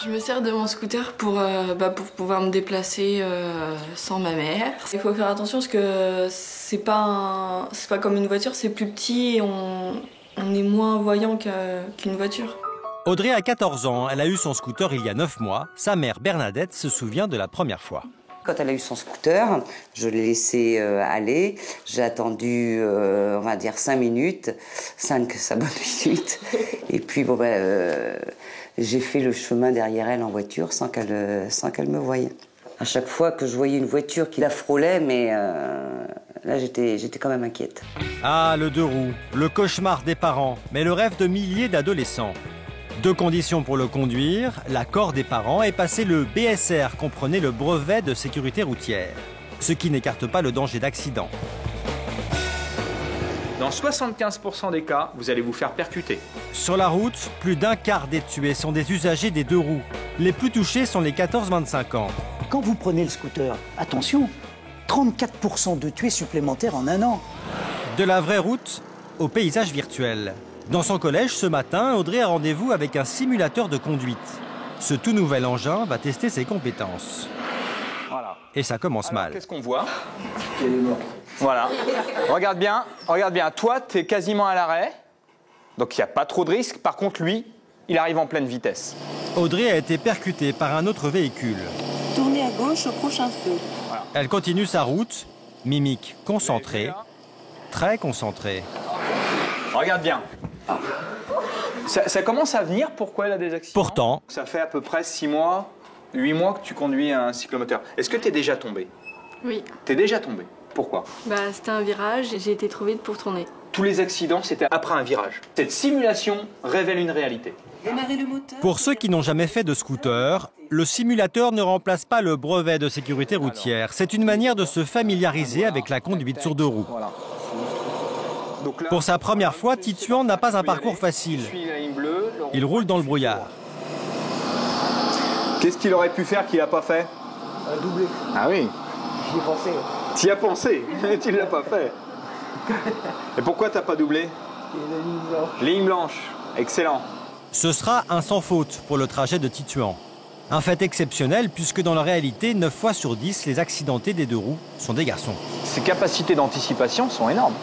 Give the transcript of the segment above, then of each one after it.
Je me sers de mon scooter pour pouvoir me déplacer sans ma mère. Il faut faire attention parce que c'est pas comme une voiture, c'est plus petit et on est moins voyant qu'une voiture. Audrey a 14 ans, elle a eu son scooter il y a 9 mois. Sa mère Bernadette se souvient de la première fois. Quand elle a eu son scooter, je l'ai laissé aller. J'ai attendu, on va dire, 5 minutes, 5 bonnes minutes. Et puis, j'ai fait le chemin derrière elle en voiture sans qu'elle me voie. À chaque fois que je voyais une voiture qui la frôlait, mais là, j'étais quand même inquiète. Ah, le deux roues, le cauchemar des parents, mais le rêve de milliers d'adolescents. Deux conditions pour le conduire, l'accord des parents et passer le BSR, comprenez le brevet de sécurité routière, ce qui n'écarte pas le danger d'accident. Dans 75% des cas, vous allez vous faire percuter. Sur la route, plus d'un quart des tués sont des usagers des deux roues. Les plus touchés sont les 14-25 ans. Quand vous prenez le scooter, attention, 34% de tués supplémentaires en un an. De la vraie route au paysage virtuel. Dans son collège, ce matin, Audrey a rendez-vous avec un simulateur de conduite. Ce tout nouvel engin va tester ses compétences. Voilà. Et ça commence mal. Qu'est-ce qu'on voit? Voilà. Regarde bien. Toi, tu es quasiment à l'arrêt. Donc, il n'y a pas trop de risque. Par contre, lui, il arrive en pleine vitesse. Audrey a été percutée par un autre véhicule. Tournez à gauche au prochain feu. Voilà. Elle continue sa route, mimique concentrée, très concentrée. Regarde bien. Ça commence à venir, pourquoi elle a des accidents? Pourtant, ça fait à peu près 6 mois, 8 mois que tu conduis un cyclomoteur. Est-ce que tu es déjà tombé? Oui. Tu es déjà tombé? Pourquoi? C'était un virage et j'ai été trop vite pour tourner. Tous les accidents, c'était après un virage. Cette simulation révèle une réalité. Démarrez le moteur. pour ceux qui n'ont jamais fait de scooter, le simulateur ne remplace pas le brevet de sécurité routière. C'est une manière de se familiariser avec la conduite sur deux roues. Voilà. Donc là, Pour sa première fois, Titouan n'a pas un parcours facile. Il roule dans le brouillard. Qu'est-ce qu'il aurait pu faire qu'il n'a pas fait? Un doublé. Ah oui. J'y ai pensé. Tu y as pensé, mais tu ne l'as pas fait. Et pourquoi tu n'as pas doublé? Ligne blanche. Excellent. Ce sera un sans faute pour le trajet de Titouan. Un fait exceptionnel puisque dans la réalité, 9 fois sur 10, les accidentés des deux roues sont des garçons. Ses capacités d'anticipation sont énormes.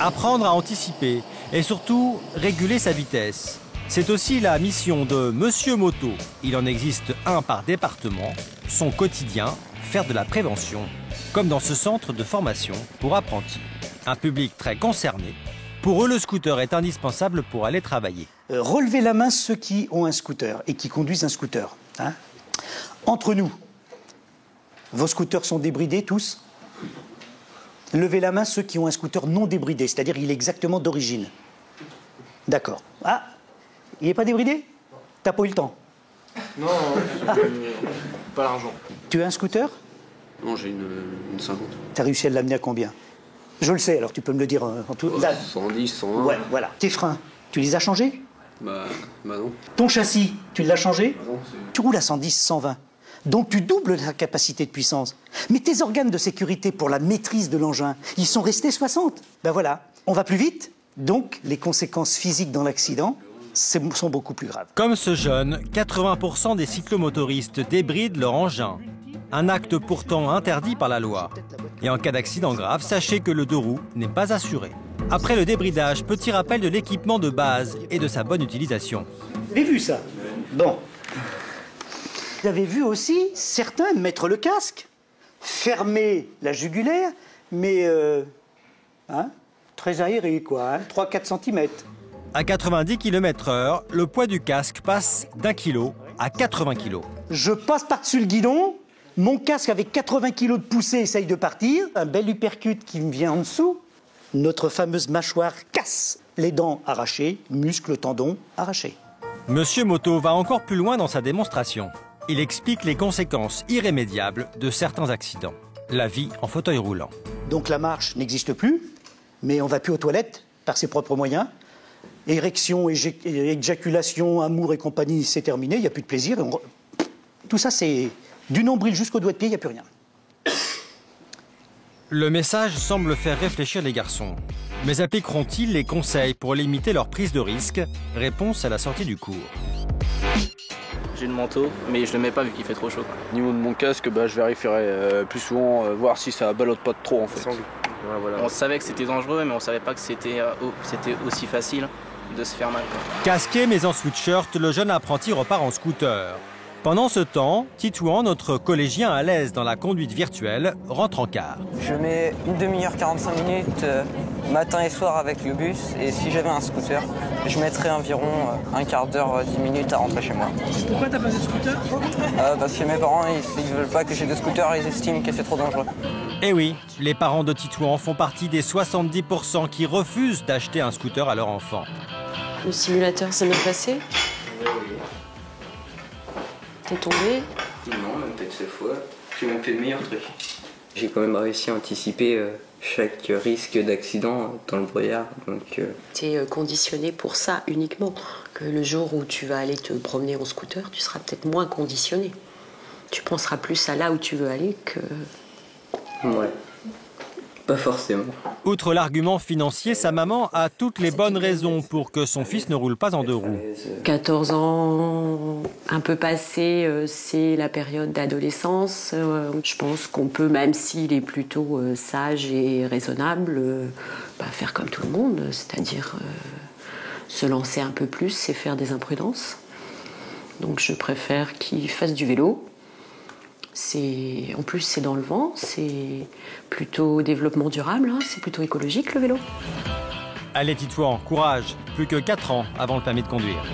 Apprendre à anticiper et surtout réguler sa vitesse. C'est aussi la mission de Monsieur Moto. Il en existe un par département. Son quotidien, faire de la prévention, comme dans ce centre de formation pour apprentis. Un public très concerné. Pour eux, le scooter est indispensable pour aller travailler. Relevez la main ceux qui ont un scooter et qui conduisent un scooter. Hein. Entre nous, vos scooters sont débridés tous? Levez la main ceux qui ont un scooter non débridé, c'est-à-dire il est exactement d'origine. D'accord. Ah, il n'est pas débridé? T'as pas eu le temps? Non, pas l'argent. Tu as un scooter? Non, j'ai une 50. T'as réussi à l'amener à combien? Je le sais, alors tu peux me le dire en tout... 110, 120. Ouais, voilà. Tes freins, tu les as changés? Bah non. Ton châssis, tu l'as changé? Non, Tu roules à 110, 120. Donc tu doubles ta capacité de puissance. Mais tes organes de sécurité pour la maîtrise de l'engin, ils sont restés 60. Ben voilà, on va plus vite, donc les conséquences physiques dans l'accident sont beaucoup plus graves. Comme ce jeune, 80% des cyclomotoristes débrident leur engin. Un acte pourtant interdit par la loi. Et en cas d'accident grave, sachez que le deux roues n'est pas assuré. Après le débridage, petit rappel de l'équipement de base et de sa bonne utilisation. Vous avez vu ça? Bon. Vous avez vu aussi certains mettre le casque, fermer la jugulaire, mais très aéré, quoi, 3-4 cm. À 90 km/h, le poids du casque passe d'1 kg à 80 kg. Je passe par-dessus le guidon, mon casque avec 80 kg de poussée essaye de partir, un bel uppercut qui me vient en dessous, notre fameuse mâchoire casse, les dents arrachées, muscles, tendons arrachés. Monsieur Moto va encore plus loin dans sa démonstration. Il explique les conséquences irrémédiables de certains accidents. La vie en fauteuil roulant. Donc la marche n'existe plus, mais on va plus aux toilettes par ses propres moyens. Érection, éjaculation, amour et compagnie, c'est terminé, il n'y a plus de plaisir. Tout ça, c'est du nombril jusqu'au doigt de pied, il n'y a plus rien. Le message semble faire réfléchir les garçons. Mais appliqueront-ils les conseils pour limiter leur prise de risque? Réponse à la sortie du cours. J'ai le manteau, mais je le mets pas vu qu'il fait trop chaud. Au niveau de mon casque, je vérifierai plus souvent, voir si ça ballotte pas trop en fait. Voilà. On savait que c'était dangereux, mais on savait pas que c'était aussi facile de se faire mal. Casqué mais en sweatshirt, le jeune apprenti repart en scooter. Pendant ce temps, Titouan, notre collégien à l'aise dans la conduite virtuelle, rentre en car. Je mets une demi-heure, 45 minutes matin et soir avec le bus. Et si j'avais un scooter, je mettrais environ un quart d'heure, 10 minutes à rentrer chez moi. Pourquoi t'as pas de scooter Parce que mes parents, ils veulent pas que j'ai de scooter, ils estiment que c'est trop dangereux. Eh oui, les parents de Titouan font partie des 70% qui refusent d'acheter un scooter à leur enfant. Le simulateur s'est bien passé? Oui. T'es tombé? Non, même peut-être cette fois. J'ai même fait le meilleur truc. J'ai quand même réussi à anticiper chaque risque d'accident dans le brouillard. T'es conditionné pour ça uniquement. Que le jour où tu vas aller te promener en scooter, tu seras peut-être moins conditionné. Tu penseras plus à là où tu veux aller que... Ouais. Pas forcément. Outre l'argument financier, sa maman a toutes les bonnes raisons pour que son fils ne roule pas en deux roues. 14 ans, un peu passé, c'est la période d'adolescence. Je pense qu'on peut, même s'il est plutôt sage et raisonnable, faire comme tout le monde, c'est-à-dire se lancer un peu plus et faire des imprudences. Donc je préfère qu'il fasse du vélo. En plus, c'est dans le vent, c'est plutôt développement durable, c'est plutôt écologique le vélo. Allez Titouan, courage, plus que 4 ans avant le permis de conduire.